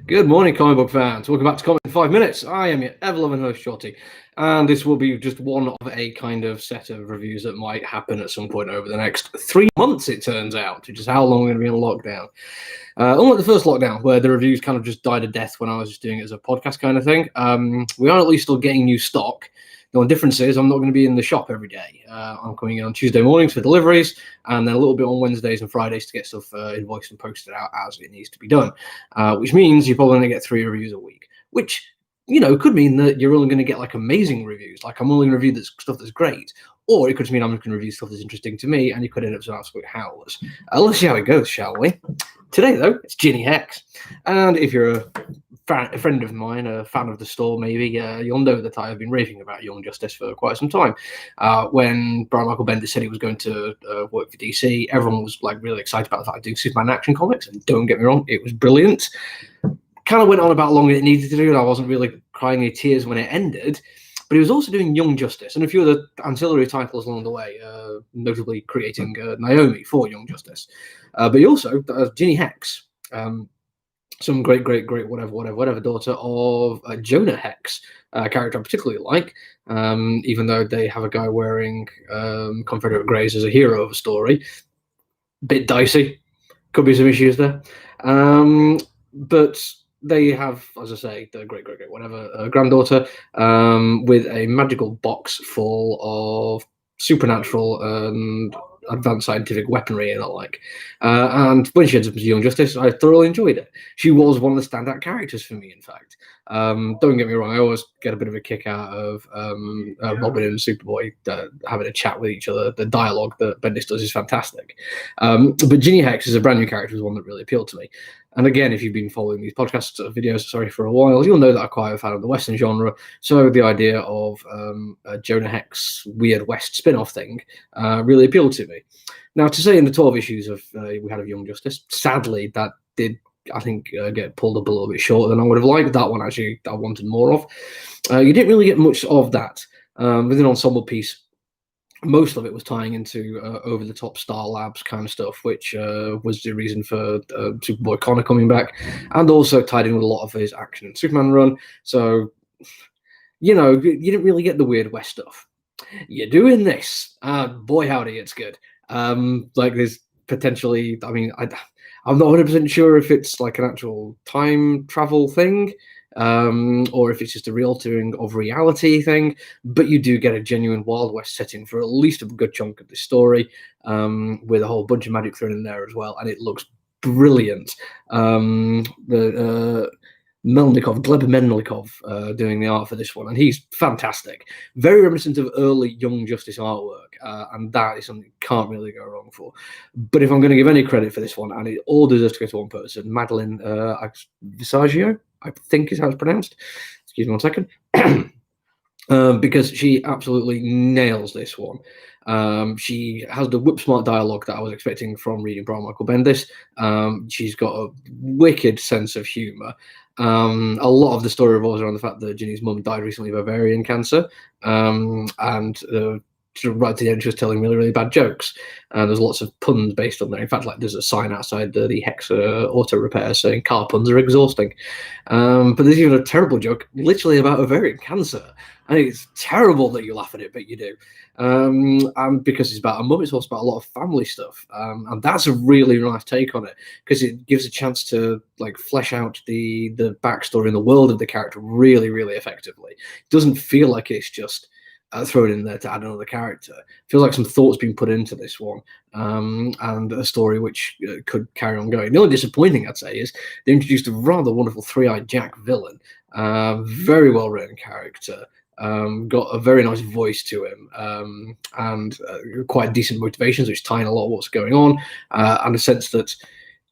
Good morning, comic book fans. Welcome back to Comic in 5 Minutes. I am your ever-loving host, Shorty, and this will be just one of a kind of set of reviews that might happen at some point over the next 3 months, it turns out, which is how long we're going to be in lockdown. Unlike the first lockdown, where the reviews kind of just died a death when I was just doing it as a podcast kind of thing, we are at least still getting new stock. The only difference is I'm not going to be in the shop every day. I'm coming in on Tuesday mornings for deliveries, and then a little bit on Wednesdays and Fridays to get stuff invoiced and posted out as it needs to be done, which means you're probably going to get 3 reviews a week, which, could mean that you're only going to get like amazing reviews. Like I'm only going to review stuff that's great, or it could mean I'm just going to review stuff that's interesting to me, and you could end up some absolute howlers. Let's see how it goes, shall we? Today, though, it's Jinny Hex, and if you're a friend of mine, a fan of the store, maybe you'll know that I have been raving about Young Justice for quite some time. When Brian Michael Bendis said he was going to work for DC, everyone was like really excited about the fact of doing Superman action comics, and don't get me wrong, it was brilliant. Kind of went on about how long it needed to do, and I wasn't really crying any tears when it ended. But he was also doing Young Justice and a few other ancillary titles along the way, notably creating Naomi for Young Justice. But he also does Jinny Hex, some great whatever daughter of Jonah Hex, a character I particularly like, even though they have a guy wearing Confederate Greys as a hero of a story. Bit dicey. Could be some issues there. But they have, as I say, the great granddaughter with a magical box full of supernatural and advanced scientific weaponry and the like. And when she ends up as Young Justice, I thoroughly enjoyed it. She was one of the standout characters for me, in fact. Don't get me wrong, I always get a bit of a kick out of Robin and Superboy having a chat with each other. The dialogue that Bendis does is fantastic. But Jinny Hex is a brand new character, is one that really appealed to me. And again, if you've been following these podcast videos, for a while, you'll know that I'm quite a fan of the Western genre. So the idea of a Jonah Hex Weird West spin-off thing really appealed to me. Now, to say in the 12 issues we had of Young Justice, sadly, that did, I think, get pulled up a little bit shorter than I would have liked. That one, actually, I wanted more of. You didn't really get much of that. With an ensemble piece, most of it was tying into over-the-top Star Labs kind of stuff, which was the reason for Superboy Connor coming back, and also tied in with a lot of his Action and Superman run. So, you didn't really get the Weird West stuff. You're doing this, boy howdy, it's good. There's potentially, I'm not 100% sure if it's like an actual time travel thing, or if it's just a re-altering of reality thing, but you do get a genuine Wild West setting for at least a good chunk of the story, with a whole bunch of magic thrown in there as well, and it looks brilliant. Gleb Melnikov doing the art for this one, and he's fantastic. Very reminiscent of early Young Justice artwork, and that is something you can't really go wrong for. But if I'm going to give any credit for this one, and it all deserves to go to one person, Madeline Visaggio, I think is how it's pronounced. Excuse me 1 second. Because she absolutely nails this one. She has the whip-smart dialogue that I was expecting from reading Brian Michael Bendis. She's got a wicked sense of humour. A lot of the story revolves around the fact that Ginny's mum died recently of ovarian cancer, and right to the end, she was telling really bad jokes. There's lots of puns based on there. In fact, there's a sign outside the Hex auto repair saying car puns are exhausting. But there's even a terrible joke literally about ovarian cancer. And it's terrible that you laugh at it, but you do. And because it's about a mum, it's also about a lot of family stuff. And that's a really nice take on it, because it gives a chance to flesh out the backstory and the world of the character really effectively. It doesn't feel like it's just thrown in there to add another character. It feels like some thought's been put into this one, and a story which could carry on going. The only disappointing, I'd say, is they introduced a rather wonderful Three-Eyed Jack villain. Very well written character. Got a very nice voice to him, and quite decent motivations, which tie in a lot of what's going on, and a sense that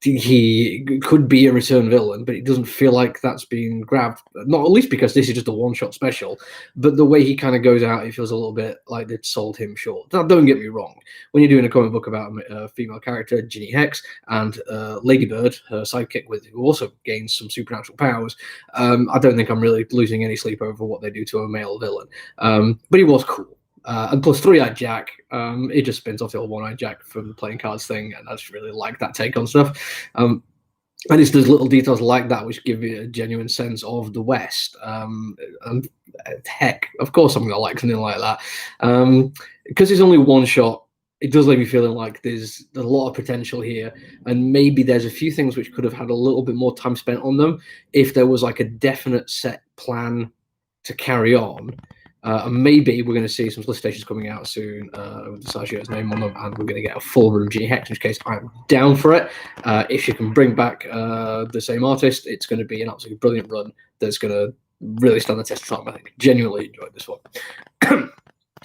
he could be a return villain, but it doesn't feel like that's being grabbed. Not at least because this is just a one-shot special, but the way he kind of goes out, it feels a little bit like they'd sold him short. Now, don't get me wrong. When you're doing a comic book about a female character, Jinny Hex, and Ladybird, her sidekick, who also gains some supernatural powers, I don't think I'm really losing any sleep over what they do to a male villain. But he was cool. And plus Three-Eyed Jack, it just spins off the old One-Eyed Jack from the playing cards thing, and I just really like that take on stuff. And it's those little details like that which give you a genuine sense of the West. And heck, of course, I'm gonna like something like that. Because it's only one shot, it does leave me feeling like there's a lot of potential here, and maybe there's a few things which could have had a little bit more time spent on them if there was like a definite set plan to carry on. And maybe we're going to see some solicitations coming out soon with Sashio's name on them, and we're going to get a full run of Jinny Hex, in which case I'm down for it. If you can bring back the same artist, it's going to be an absolutely brilliant run that's going to really stand the test of time. I think genuinely enjoyed this one.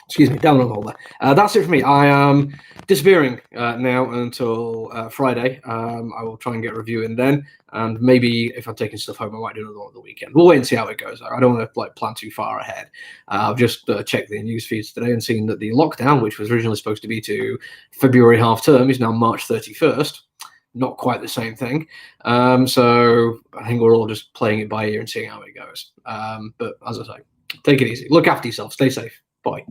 Excuse me, down on hold there. That's it for me. I am disappearing now until Friday. I will try and get a review in then, and maybe if I'm taking stuff home, I might do another one on the weekend. We'll wait and see how it goes. I don't want to like plan too far ahead. I've just checked the news feeds today and seen that the lockdown, which was originally supposed to be to February half term, is now March 31st. Not quite the same thing. So I think we're all just playing it by ear and seeing how it goes. But as I say, take it easy. Look after yourself. Stay safe. Bye.